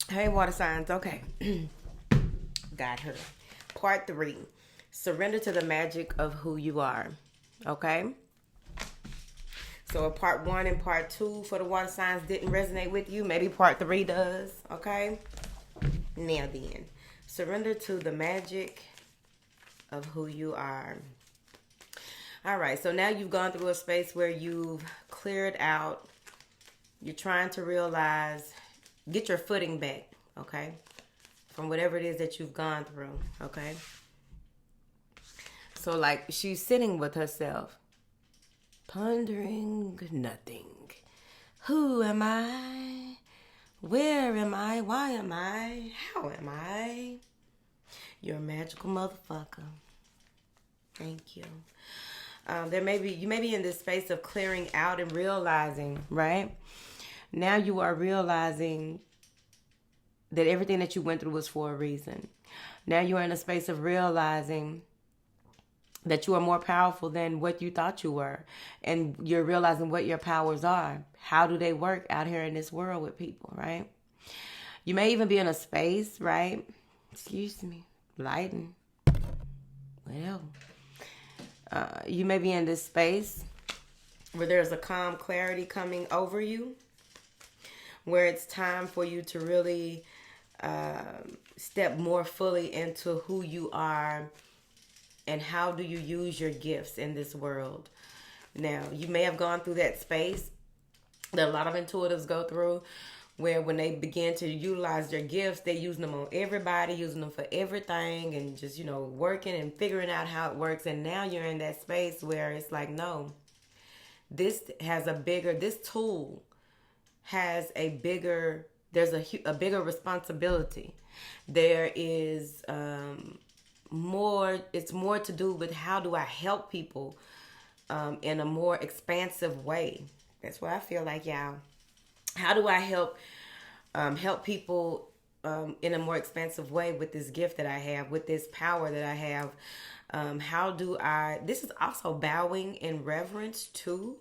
Hey, water signs. Okay. Got her. Part 3. Surrender to the magic of who you are. Okay? So, if part 1 and part 2 for the water signs didn't resonate with you, maybe part 3 does. Okay? Now then, surrender to the magic of who you are. All right, so now you've gone through a space where you've cleared out. You're trying to realize, get your footing back, okay? From whatever it is that you've gone through, okay? So, like, she's sitting with herself, pondering nothing. Who am I? Where am I? Why am I? How am I? You're a magical motherfucker. Thank you. You may be in this space of clearing out and realizing, right? Now you are realizing that everything that you went through was for a reason. Now you are in a space of realizing that you are more powerful than what you thought you were. And you're realizing what your powers are. How do they work out here in this world with people, right? You may even be in a space, right? Excuse me, lighting, whatever. You may be in this space where there's a calm clarity coming over you, where it's time for you to really step more fully into who you are and how do you use your gifts in this world. Now, you may have gone through that space that a lot of intuitives go through, where when they begin to utilize their gifts, they use them on everybody, using them for everything, and just, working and figuring out how it works. And now you're in that space where it's like, no, this tool has there's a bigger responsibility. There is it's more to do with how do I help people in a more expansive way. That's what I feel like, y'all. How do I help people in a more expansive way with this gift that I have, with this power that I have? This is also bowing in reverence too.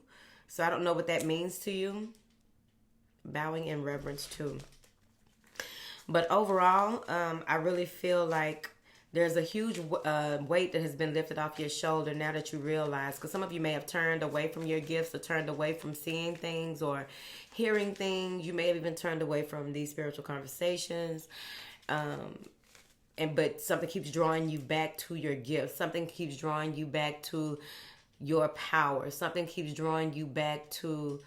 So I don't know what that means to you. Bowing in reverence too. But overall, I really feel like there's a huge weight that has been lifted off your shoulder now that you realize, because some of you may have turned away from your gifts or turned away from seeing things or hearing things. You may have even turned away from these spiritual conversations. But something keeps drawing you back to your gifts. Something keeps drawing you back to your power. Something keeps drawing you back to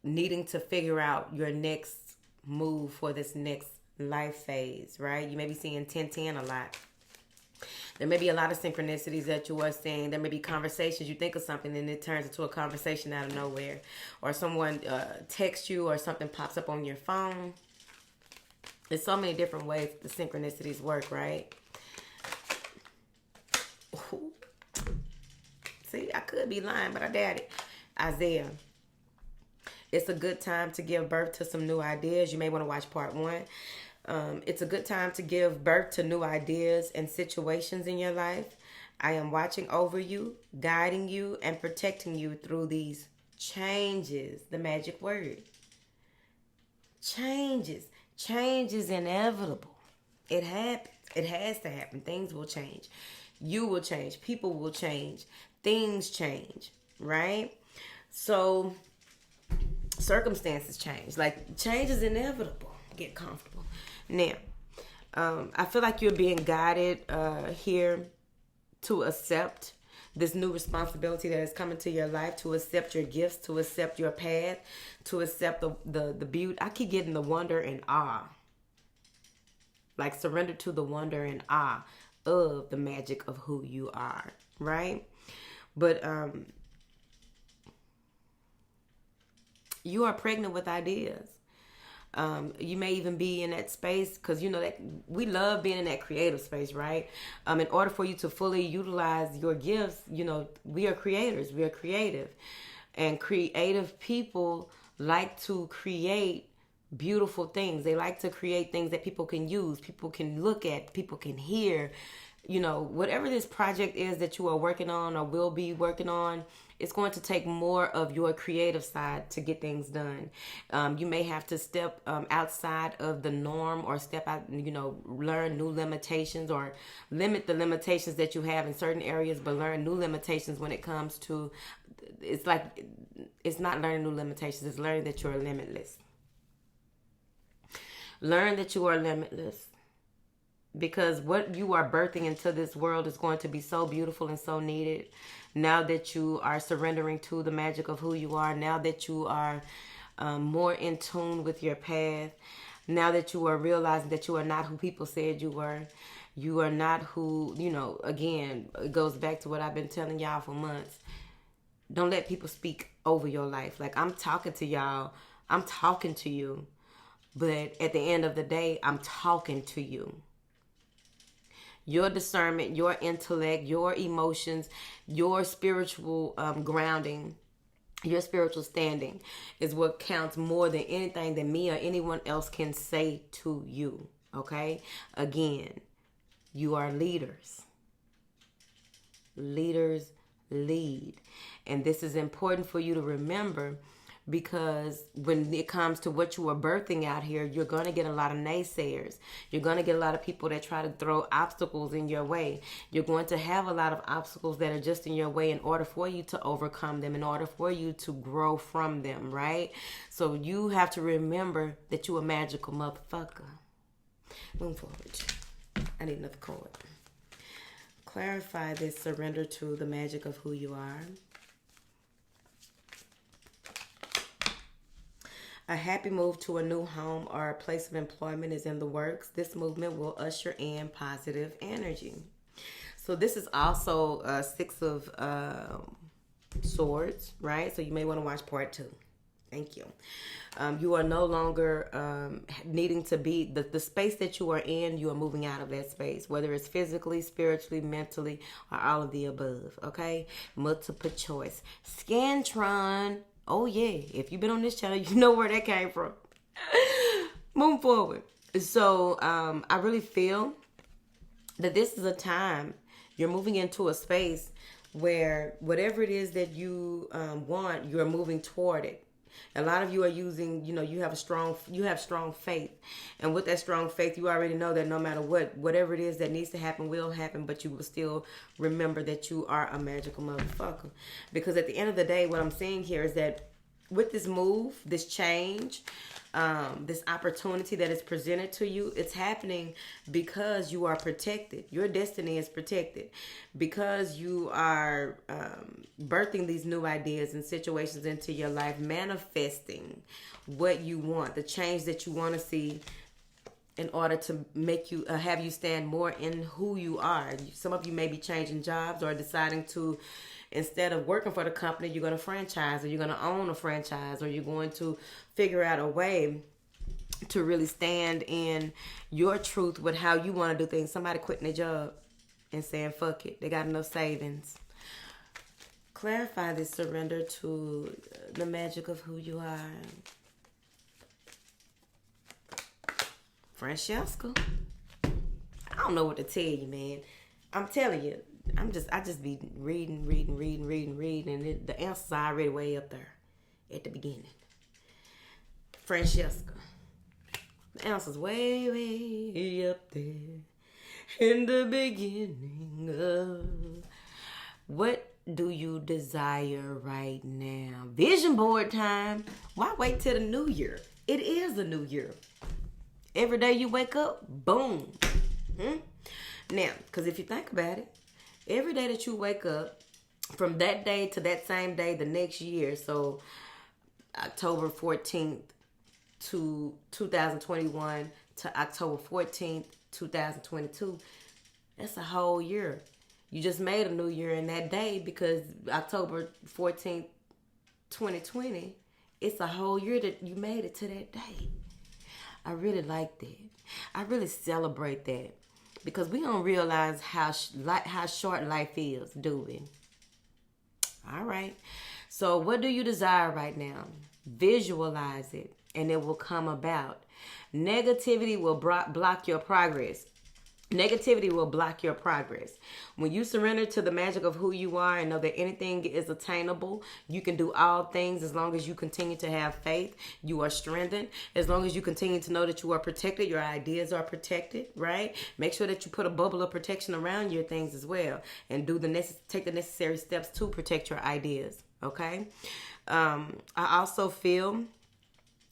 needing to figure out your next move for this next life phase, right? You may be seeing 1010 a lot. There may be a lot of synchronicities that you are seeing. There may be conversations. You think of something and it turns into a conversation out of nowhere. Or someone texts you or something pops up on your phone. There's so many different ways the synchronicities work, right? Ooh. See, I could be lying, but I doubt it. Isaiah. It's a good time to give birth to some new ideas. You may want to watch part 1. It's a good time to give birth to new ideas and situations in your life. I am watching over you, guiding you, and protecting you through these changes. The magic word. Changes. Change is inevitable. It happens. It has to happen. Things will change. You will change. People will change. Things change. Right? So circumstances change. Like, change is inevitable. Get comfortable. Now, I feel like you're being guided here to accept this new responsibility that is coming to your life, to accept your gifts, to accept your path, to accept the beauty. I keep getting the wonder and awe. Like, surrender to the wonder and awe of the magic of who you are, right? But you are pregnant with ideas. You may even be in that space because that we love being in that creative space, right? In order for you to fully utilize your gifts, we are creators. We are creative. And creative people like to create beautiful things. They like to create things that people can use, people can look at, people can hear. you know, whatever this project is that you are working on or will be working on, it's going to take more of your creative side to get things done. You may have to step outside of the norm, or step out, you know, learn new limitations, or limit the limitations that you have in certain areas, but learn new limitations when it comes to, it's like, it's not learning new limitations, it's learning that you're limitless. Learn that you are limitless. Because what you are birthing into this world is going to be so beautiful and so needed. Now that you are surrendering to the magic of who you are, now that you are more in tune with your path, now that you are realizing that you are not who people said you were, you are not who, you know, again, it goes back to what I've been telling y'all for months. Don't let people speak over your life. Like, I'm talking to y'all, I'm talking to you, but at the end of the day, I'm talking to you. Your discernment, your intellect, your emotions, your spiritual grounding, your spiritual standing is what counts more than anything that me or anyone else can say to you. Okay? Again, you are leaders. Leaders lead. And this is important for you to remember, because when it comes to what you are birthing out here, you're going to get a lot of naysayers. You're going to get a lot of people that try to throw obstacles in your way. You're going to have a lot of obstacles that are just in your way in order for you to overcome them, in order for you to grow from them, right? So you have to remember that you're a magical motherfucker. Move forward. I need another card. Clarify this, surrender to the magic of who you are. A happy move to a new home or a place of employment is in the works. This movement will usher in positive energy. So this is also a Six of Swords, right? So you may want to watch part 2. Thank you. You are no longer needing to be, the space that you are in, you are moving out of that space, whether it's physically, spiritually, mentally, or all of the above, okay? Multiple choice. Scantron. Oh, yeah. If you've been on this channel, you know where that came from. Move forward. So, I really feel that this is a time you're moving into a space where whatever it is that you want, you're moving toward it. A lot of you are using, you know, you have strong faith. And with that strong faith, you already know that no matter whatever it is that needs to happen will happen, but you will still remember that you are a magical motherfucker. Because at the end of the day, what I'm seeing here is that with this move, this change, this opportunity that is presented to you, it's happening because you are protected. Your destiny is protected because you are birthing these new ideas and situations into your life, manifesting what you want, the change that you want to see, in order to make you have you stand more in who you are. Some of you may be changing jobs or deciding to, instead of working for the company, you're going to franchise, or you're going to own a franchise, or you're going to figure out a way to really stand in your truth with how you want to do things. Somebody quitting their job and saying, fuck it, they got enough savings. Clarify this, surrender to the magic of who you are. Francesca. I don't know what to tell you, man. I'm telling you, I just be reading, and the answers are already way up there at the beginning. Francesca. The answer's way up there in the beginning. What do you desire right now? Vision board time. Why wait till the new year? It is a new year. Every day you wake up, boom. Now, because if you think about it, every day that you wake up, from that day to that same day the next year, so October 14th to 2021 to October 14th, 2022, that's a whole year. You just made a new year in that day, because October 14th, 2020, it's a whole year that you made it to that day. I really like that. I really celebrate that, because we don't realize how short life is, do we? All right. So what do you desire right now? Visualize it, and it will come about. Negativity will block your progress. Negativity will block your progress. When you surrender to the magic of who you are and know that anything is attainable, you can do all things as long as you continue to have faith. You are strengthened. As long as you continue to know that you are protected, your ideas are protected, right? Make sure that you put a bubble of protection around your things as well, and take the necessary steps to protect your ideas, okay? I also feel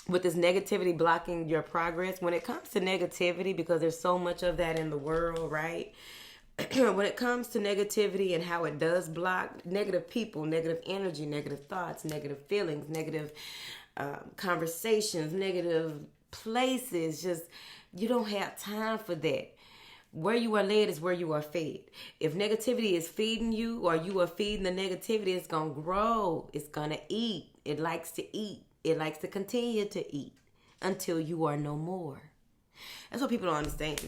with this negativity blocking your progress, when it comes to negativity, because there's so much of that in the world, right? When it comes to negativity and how it does block negative people, negative energy, negative thoughts, negative feelings, negative conversations, negative places, just you don't have time for that. Where you are led is where you are fed. If negativity is feeding you or you are feeding the negativity, it's going to grow. It's going to eat. It likes to eat. It likes to continue to eat until you are no more. That's what people don't understand.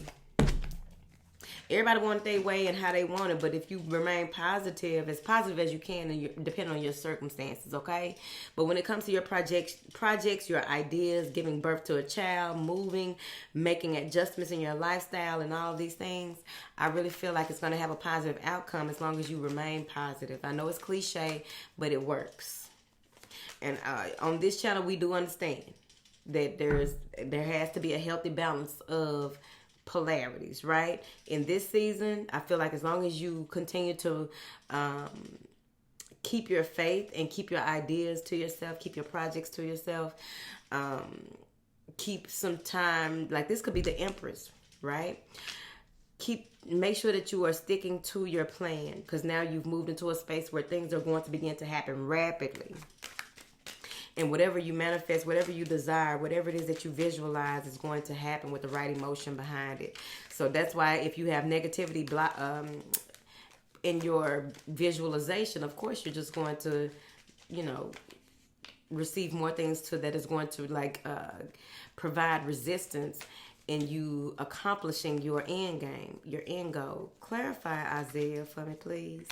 Everybody wants their way and how they want it, but if you remain positive as you can, and depending on your circumstances, okay? But when it comes to your projects, your ideas, giving birth to a child, moving, making adjustments in your lifestyle, and all of these things, I really feel like it's going to have a positive outcome as long as you remain positive. I know it's cliche, but it works. And on this channel, we do understand that there has to be a healthy balance of polarities, right? In this season, I feel like as long as you continue to keep your faith and keep your ideas to yourself, keep your projects to yourself, keep some time, like this could be the Empress, right? Make sure that you are sticking to your plan, because now you've moved into a space where things are going to begin to happen rapidly. And whatever you manifest, whatever you desire, whatever it is that you visualize is going to happen with the right emotion behind it. So that's why if you have negativity in your visualization, of course, you're just going to, receive more things that is going to provide resistance in you accomplishing your end game, your end goal. Clarify, Isaiah, for me, please.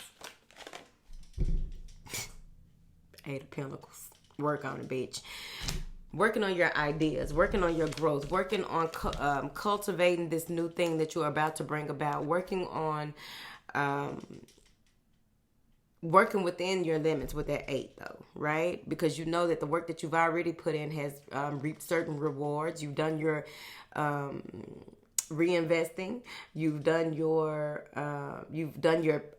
Eight of Pentacles. Work on it, bitch. Working on your ideas, working on your growth, working on cultivating this new thing that you're about to bring about, working on working within your limits with that 8, though, right? Because you know that the work that you've already put in has reaped certain rewards. You've done your reinvesting. You've done your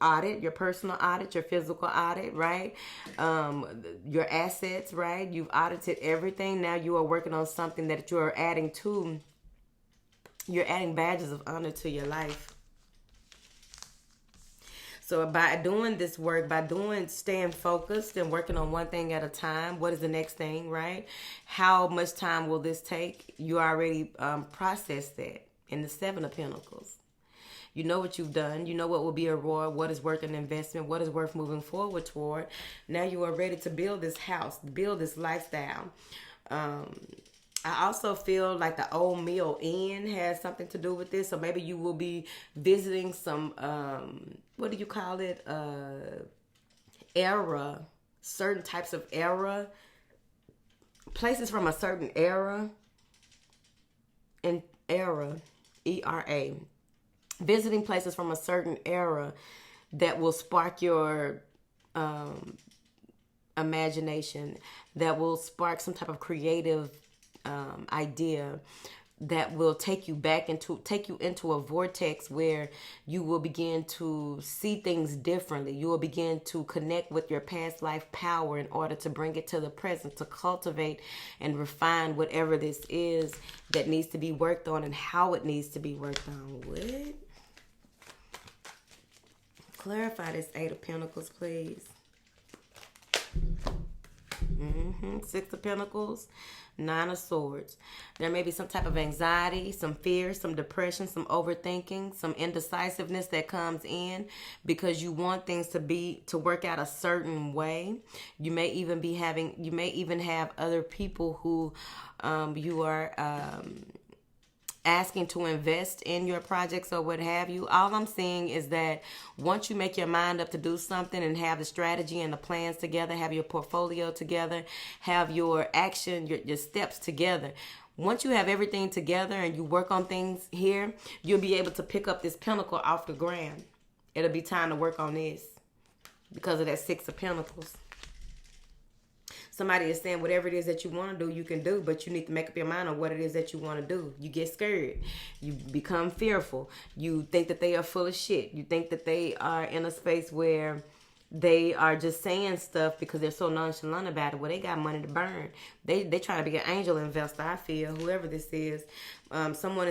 audit, your personal audit, your physical audit, right? Your assets, right? You've audited everything. Now you are working on something that you are adding to. You're adding badges of honor to your life. So by doing this work, staying focused and working on one thing at a time, what is the next thing, right? How much time will this take? You already processed that. In the 7 of Pentacles. You know what you've done. You know what will be a reward, what is worth an investment, what is worth moving forward toward. Now you are ready to build this house, build this lifestyle. I also feel like the Old Mill Inn has something to do with this. So maybe you will be visiting some, what do you call it? Certain types of era. Places from a certain era. ERA, visiting places from a certain era that will spark your imagination, that will spark some type of creative idea, that will take you into a vortex where you will begin to see things differently. You will begin to connect with your past life power in order to bring it to the present, to cultivate and refine whatever this is that needs to be worked on and how it needs to be worked on. What? Clarify this 8 of Pentacles, please. 6 of Pentacles, 9 of Swords. There may be some type of anxiety, some fear, some depression, some overthinking, some indecisiveness that comes in because you want things to work out a certain way. You may even have other people who you are asking to invest in your projects or what have you. All I'm saying is that once you make your mind up to do something and have the strategy and the plans together, have your portfolio together, have your action, your steps together, Once you have everything together and you work on things here, you'll be able to pick up this pentacle off the ground. It'll be time to work on this because of that Six of Pentacles. Somebody is saying whatever it is that you want to do, you can do, but you need to make up your mind on what it is that you want to do. You get scared. You become fearful. You think that they are full of shit. You think that they are in a space where they are just saying stuff because they're so nonchalant about it. Well, they got money to burn. They trying to be an angel investor, I feel, whoever this is. Someone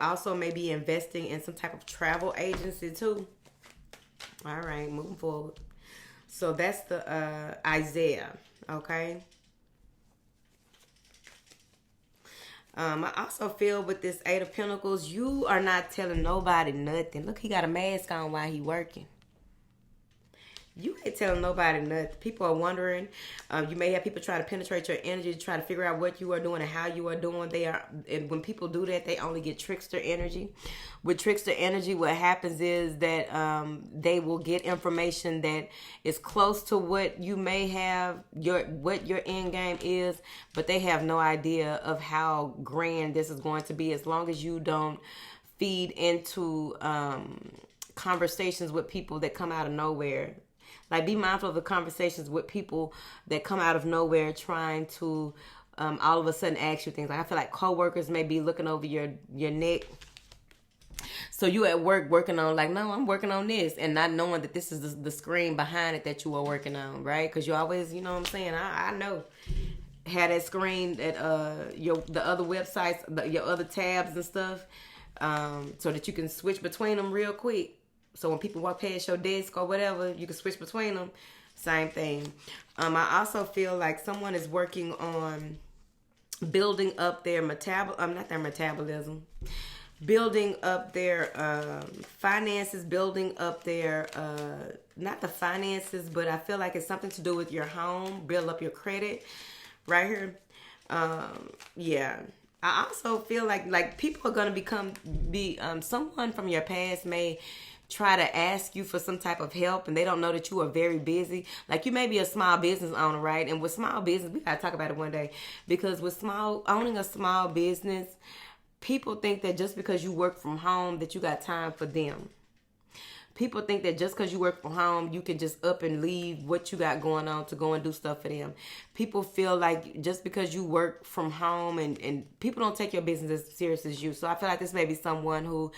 also may be investing in some type of travel agency too. All right, moving forward. So that's the Isaiah, okay? I also feel with this Eight of Pentacles, you are not telling nobody nothing. Look, he got a mask on while he working. You ain't telling nobody nothing. People are wondering. You may have people try to penetrate your energy, try to figure out what you are doing and how you are doing. And when people do that, they only get trickster energy. With trickster energy, what happens is that they will get information that is close to what you may have, what your end game is, but they have no idea of how grand this is going to be as long as you don't feed into conversations with people that come out of nowhere. Like, be mindful of the conversations with people that come out of nowhere trying to all of a sudden ask you things. Like, I feel like coworkers may be looking over your neck. So you at work working on, like, no, I'm working on this, and not knowing that this is the screen behind it that you are working on, right? Because you always, you know what I'm saying? I know. Had that screen at the other websites, your other tabs and stuff, so that you can switch between them real quick. So when people walk past your desk or whatever, you can switch between them. Same thing. I also feel like someone is working on building up their metabolism, building up their finances, building up their, not the finances, but I feel like it's something to do with your home, build up your credit right here. Yeah. I also feel like people are going to someone from your past may try to ask you for some type of help and they don't know that you are very busy. Like, you may be a small business owner, right? And with small business, we got to talk about it one day, because with owning a small business, people think that just because you work from home that you got time for them. People think that just because you work from home, you can just up and leave what you got going on to go and do stuff for them. People feel like just because you work from home and people don't take your business as serious as you. So I feel like this may be someone who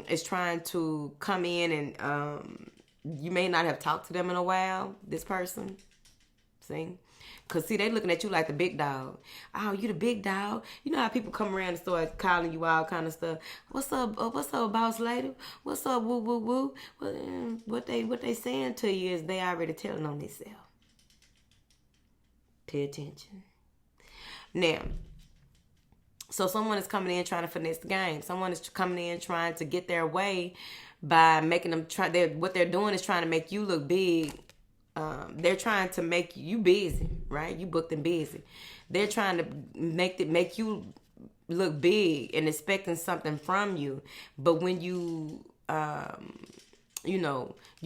is trying to come in and you may not have talked to them in a while, this person. See? Because, see, they looking at you like the big dog. Oh, you the big dog? You know how people come around and start calling you all kind of stuff. What's up, boss lady? What's up, woo, woo, woo? Well, what they saying to you is they already telling on themselves. Pay attention. Now, so someone is coming in trying to finesse the game. Someone is coming in trying to get their way by making them what they're doing is trying to make you look big. They're trying to make you busy, right? You booked and busy. They're trying to make you look big and expecting something from you. But when you've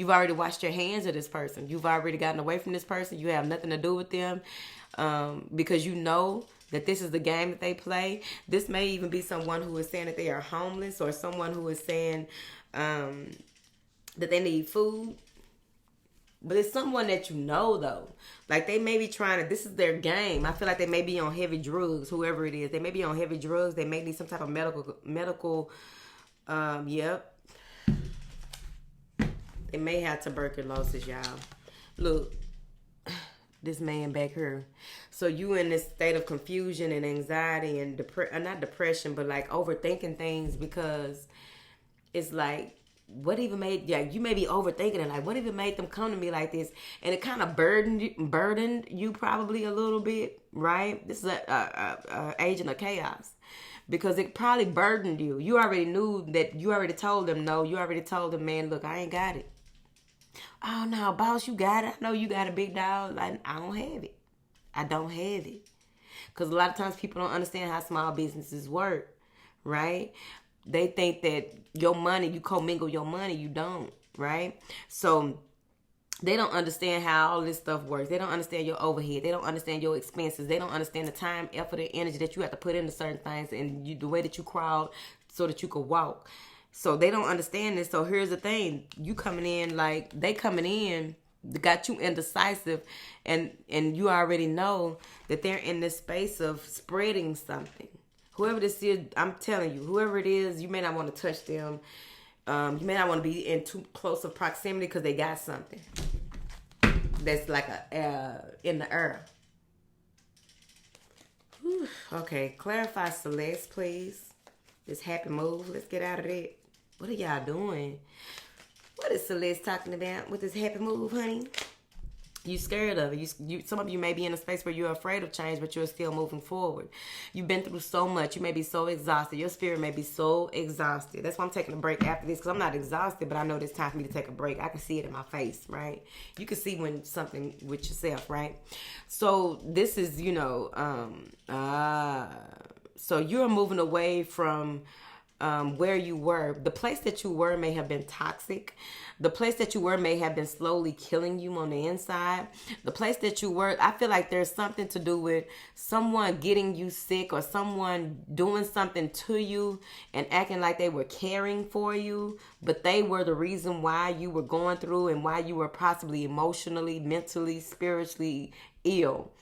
already washed your hands of this person. You've already gotten away from this person. You have nothing to do with them because you know that this is the game that they play. This may even be someone who is saying that they are homeless, or someone who is saying that they need food. But it's someone that you know, though. Like, they may be trying to, this is their game. I feel like they may be on heavy drugs, whoever it is. They may be on heavy drugs. They may need some type of medical, yep. They may have tuberculosis, y'all. Look, this man back here. So you in this state of confusion and anxiety and not depression, but like overthinking things, because it's like, what even made, you may be overthinking it, like, what even made them come to me like this? And it kind of burdened you probably a little bit, right? This is a agent of chaos, because it probably burdened you. You already knew that, you already told them no. You already told them, man, look, I ain't got it. Oh, no, boss, you got it. I know you got a big dog. Like, I don't have it. I don't have it. Because a lot of times people don't understand how small businesses work, right? They think that your money, you commingle your money. You don't, right? So They don't understand how all this stuff works. They don't understand your overhead. They don't understand your expenses. They don't understand the time, effort, and energy that you have to put into certain things, and the way that you crawl so that you could walk. So they don't understand this. So here's the thing: you coming in like they coming in, got you indecisive, and you already know that they're in this space of spreading something. Whoever this is, I'm telling you, whoever it is, you may not want to touch them. You may not want to be in too close of proximity because they got something that's like in the air. Whew. Okay, clarify Celeste, please. This happy move. Let's get out of that. What are y'all doing? What is Celeste talking about with this happy move, honey? You scared of it. You some of you may be in a space where you're afraid of change, but you're still moving forward. You've been through so much. You may be so exhausted. Your spirit may be so exhausted. That's why I'm taking a break after this, because I'm not exhausted, but I know it's time for me to take a break. I can see it in my face, right? You can see when something with yourself, right? So this is, so you're moving away from where you were. The place that you were may have been toxic. The place that you were may have been slowly killing you on the inside. The place that you were, I feel like there's something to do with someone getting you sick, or someone doing something to you and acting like they were caring for you, but they were the reason why you were going through and why you were possibly emotionally, mentally, spiritually ill,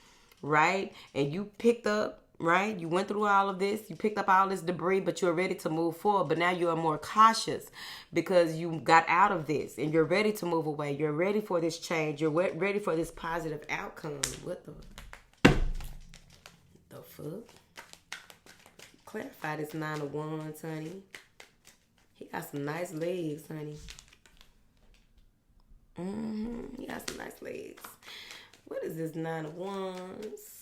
right? And you picked up, right? You went through all of this. You picked up all this debris, but you're ready to move forward. But now you're more cautious because you got out of this and you're ready to move away. You're ready for this change. You're ready for this positive outcome. What the fuck? Clarify this 9 of Wands, honey. He got some nice legs, honey. He got some nice legs. What is this 9 of Wands?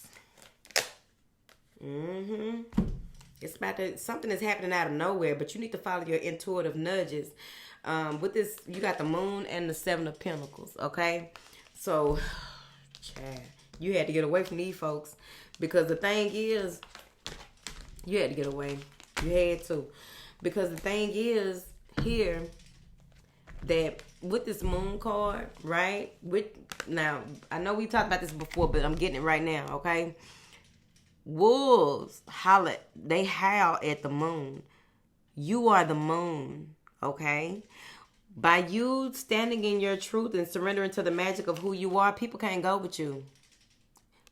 It's about to, something is happening out of nowhere, but you need to follow your intuitive nudges. With this, you got the Moon and the 7 of Pentacles, okay? So, Chad, you had to get away from these folks, because the thing is, you had to get away. You had to. Because the thing is, here, that with this Moon card, right? Now, I know we talked about this before, but I'm getting it right now, okay? Wolves holler, they howl at the moon. You are the moon, okay? By you standing in your truth and surrendering to the magic of who you are, people can't go with you.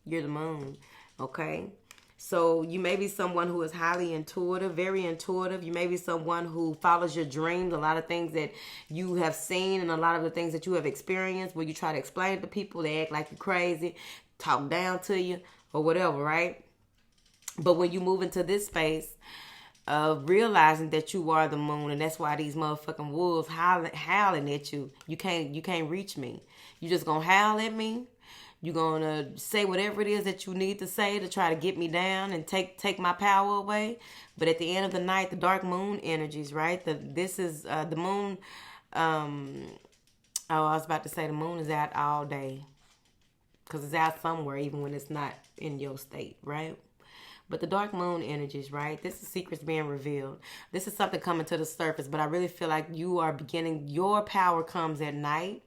You're the moon, okay? So you may be someone who is highly intuitive, very intuitive. You may be someone who follows your dreams, a lot of things that you have seen and a lot of the things that you have experienced where you try to explain to people, they act like you're crazy, talk down to you, or whatever, right? But when you move into this space of realizing that you are the moon, and that's why these motherfucking wolves howling at you, you can't reach me. You just gonna howl at me. You're gonna say whatever it is that you need to say to try to get me down and take my power away. But at the end of the night, the dark moon energies, right? This is the moon. I was about to say the moon is out all day, because it's out somewhere, even when it's not in your state, right? But the dark moon energies, right? This is secrets being revealed. This is something coming to the surface, but I really feel like you are beginning, your power comes at night.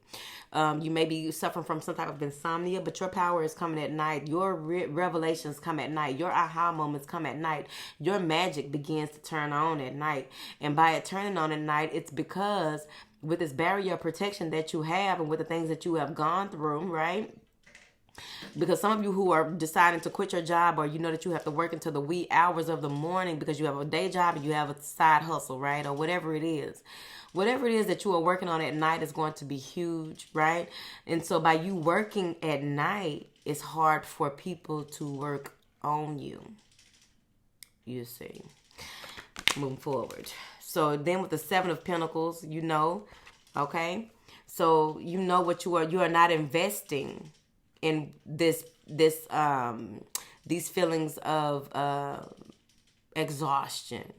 You may be suffering from some type of insomnia, but your power is coming at night. Your revelations come at night. Your aha moments come at night. Your magic begins to turn on at night. And by it turning on at night, it's because with this barrier of protection that you have and with the things that you have gone through, right? Because some of you who are deciding to quit your job, or you know that you have to work into the wee hours of the morning because you have a day job and you have a side hustle, right? Or whatever it is. Whatever it is that you are working on at night is going to be huge, right? And so by you working at night, it's hard for people to work on you. You see. Moving forward. So then with the 7 of Pentacles, you know, okay? So you know what you are not investing in these feelings of exhaustion.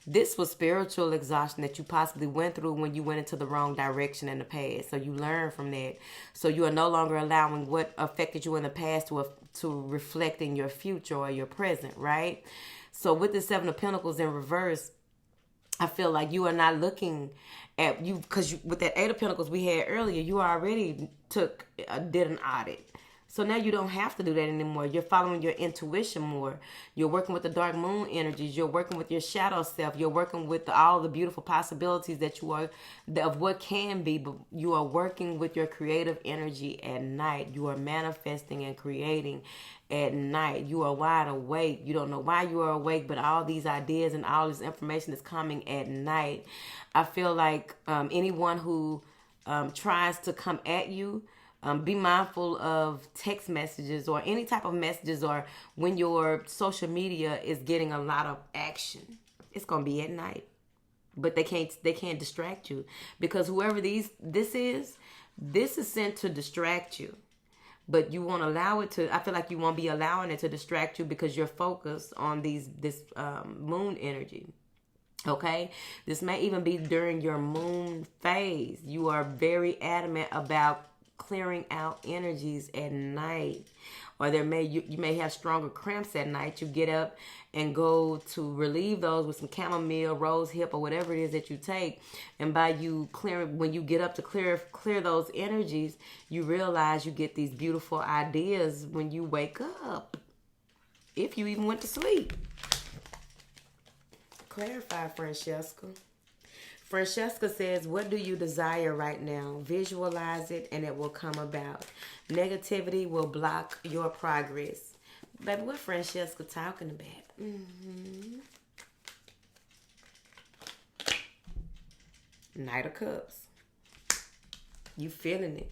This was spiritual exhaustion that you possibly went through when you went into the wrong direction in the past. So you learn from that. So you are no longer allowing what affected you in the past to reflect in your future or your present, right? So with the 7 of Pentacles in reverse, I feel like you are not looking at you, because with that Eight of Pentacles we had earlier, you already did an audit. So now you don't have to do that anymore. You're following your intuition more. You're working with the dark moon energies. You're working with your shadow self. You're working with all the beautiful possibilities that you are, of what can be. But you are working with your creative energy at night. You are manifesting and creating at night. You are wide awake. You don't know why you are awake, but all these ideas and all this information is coming at night. I feel like anyone who tries to come at you, be mindful of text messages or any type of messages, or when your social media is getting a lot of action. It's gonna be at night, but they can't distract you, because whoever this is sent to distract you. But you won't allow it to. I feel like you won't be allowing it to distract you, because you're focused on this moon energy. Okay, this may even be during your moon phase. You are very adamant about clearing out energies at night, or you may have stronger cramps at night. You get up and go to relieve those with some chamomile, rose hip, or whatever it is that you take. And by you clearing, when you get up to clear those energies, you realize you get these beautiful ideas when you wake up, if you even went to sleep. Clarify, Francesca. Francesca says, what do you desire right now? Visualize it and it will come about. Negativity will block your progress. Baby, what Francesca talking about? Knight of Cups. You feeling it.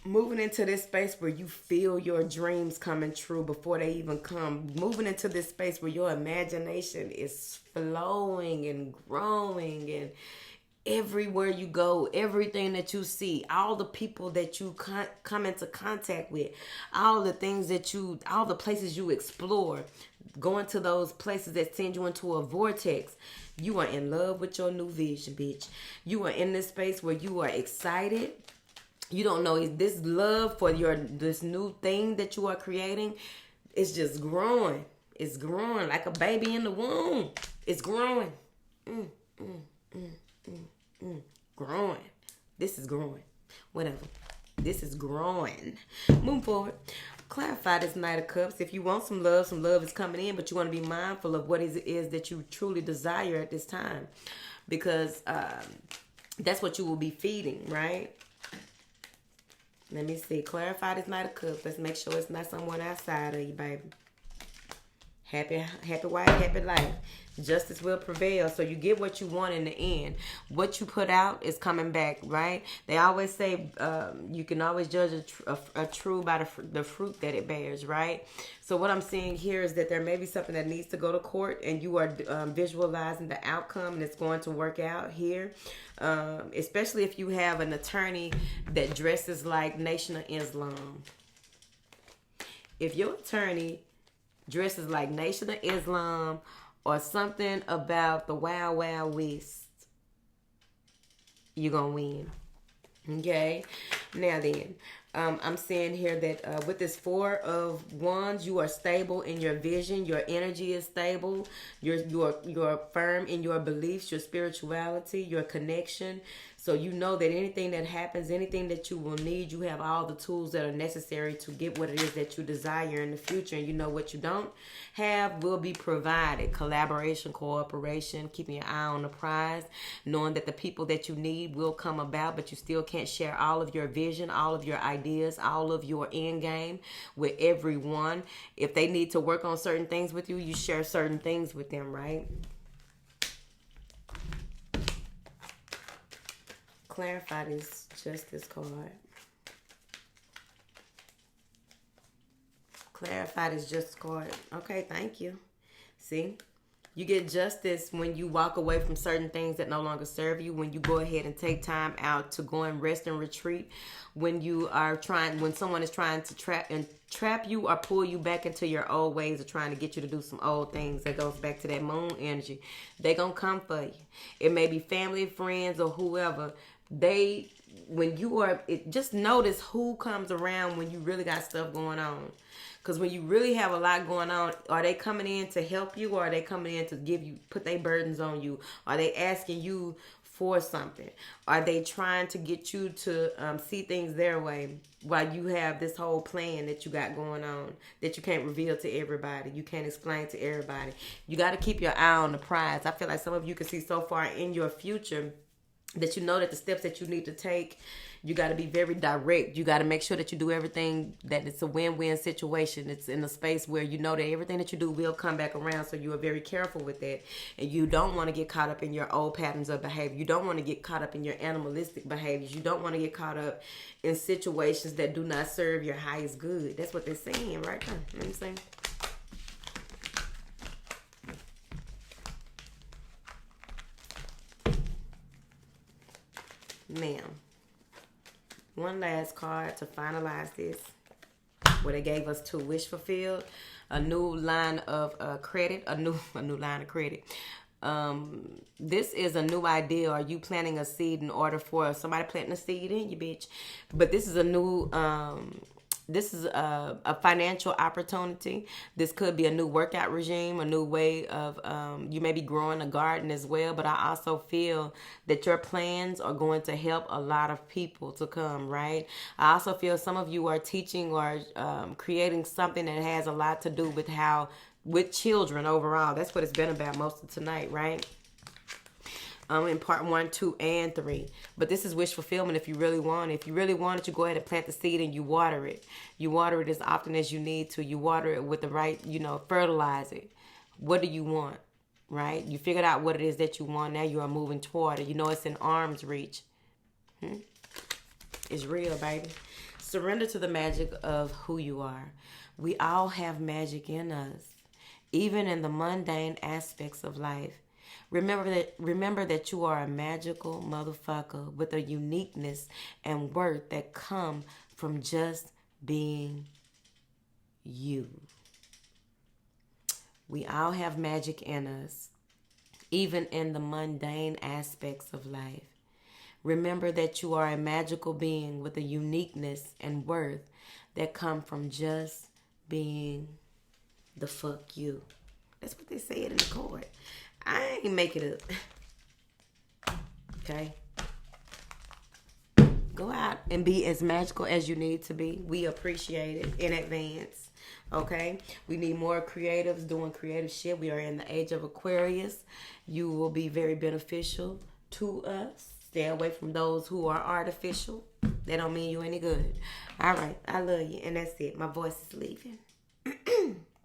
Moving into this space where you feel your dreams coming true before they even come. Moving into this space where your imagination is flowing and growing, and everywhere you go, everything that you see, all the people that you come into contact with, all the places you explore, going to those places that send you into a vortex. You are in love with your new vision, bitch. You are in this space where you are excited. You don't know, this love for this new thing that you are creating, it's just growing. It's growing like a baby in the womb. It's growing. Growing. This is growing. Whatever. This is growing. Move forward. Clarify this Knight of Cups. If you want some love is coming in, but you want to be mindful of what it is that you truly desire at this time, because that's what you will be feeding, right? Let me see. Clarify this Knight of Cups. Let's make sure it's not someone outside of you, baby. Happy wife, happy life. Justice will prevail. So you get what you want in the end. What you put out is coming back, right? They always say you can always judge a tree by the fruit that it bears, right? So what I'm seeing here is that there may be something that needs to go to court, and you are visualizing the outcome, and it's going to work out here. Especially if you have an attorney that dresses like Nation of Islam. If your attorney dresses like Nation of Islam or something about the Wild Wild West, you're going to win. Okay? Now then, I'm saying here that with this Four of Wands, you are stable in your vision. Your energy is stable. You're firm in your beliefs, your spirituality, your connection. So you know that anything that happens, anything that you will need, you have all the tools that are necessary to get what it is that you desire in the future. And you know what you don't have will be provided. Collaboration, cooperation, keeping your eye on the prize, knowing that the people that you need will come about, but you still can't share all of your vision, all of your ideas, all of your end game with everyone. If they need to work on certain things with you, you share certain things with them, right? Clarify this Justice card. Clarify this Justice card. Okay, thank you. See? You get justice when you walk away from certain things that no longer serve you, when you go ahead and take time out to go and rest and retreat, when someone is trying to trap you or pull you back into your old ways of trying to get you to do some old things. That goes back to that moon energy. They gonna come for you. It may be family, friends, or whoever. Just notice who comes around when you really got stuff going on. Because when you really have a lot going on, are they coming in to help you, or are they coming in to put their burdens on you? Are they asking you for something? Are they trying to get you to see things their way while you have this whole plan that you got going on that you can't reveal to everybody, you can't explain to everybody? You got to keep your eye on the prize. I feel like some of you can see so far in your future that you know that the steps that you need to take, you got to be very direct. You got to make sure that you do everything, that it's a win-win situation. It's in a space where you know that everything that you do will come back around, so you are very careful with that. And you don't want to get caught up in your old patterns of behavior. You don't want to get caught up in your animalistic behaviors. You don't want to get caught up in situations that do not serve your highest good. That's what they're saying right now. You know what I'm saying? Ma'am, one last card to finalize this, where they gave us 2 wish fulfilled, a new line of credit, a new line of credit. This is a new idea. Are you planting a seed in order for somebody planting a seed in you, bitch? But this is a new this is a financial opportunity. This could be a new workout regime, a new way of, you may be growing a garden as well. But I also feel that your plans are going to help a lot of people to come, right? I also feel some of you are teaching or creating something that has a lot to do with children overall. That's what it's been about most of tonight, right? In part 1, 2, and 3. But this is wish fulfillment if you really want it. If you really want it, you go ahead and plant the seed and you water it. You water it as often as you need to. You water it with the right, fertilize it. What do you want, right? You figured out what it is that you want. Now you are moving toward it. You know it's in arm's reach. It's real, baby. Surrender to the magic of who you are. We all have magic in us, even in the mundane aspects of life. Remember that you are a magical motherfucker with a uniqueness and worth that come from just being you. We all have magic in us, even in the mundane aspects of life. Remember that you are a magical being with a uniqueness and worth that come from just being the fuck you. That's what they said in the card. I ain't make it up. Okay? Go out and be as magical as you need to be. We appreciate it in advance. Okay? We need more creatives doing creative shit. We are in the age of Aquarius. You will be very beneficial to us. Stay away from those who are artificial. They don't mean you any good. All right. I love you. And that's it. My voice is leaving.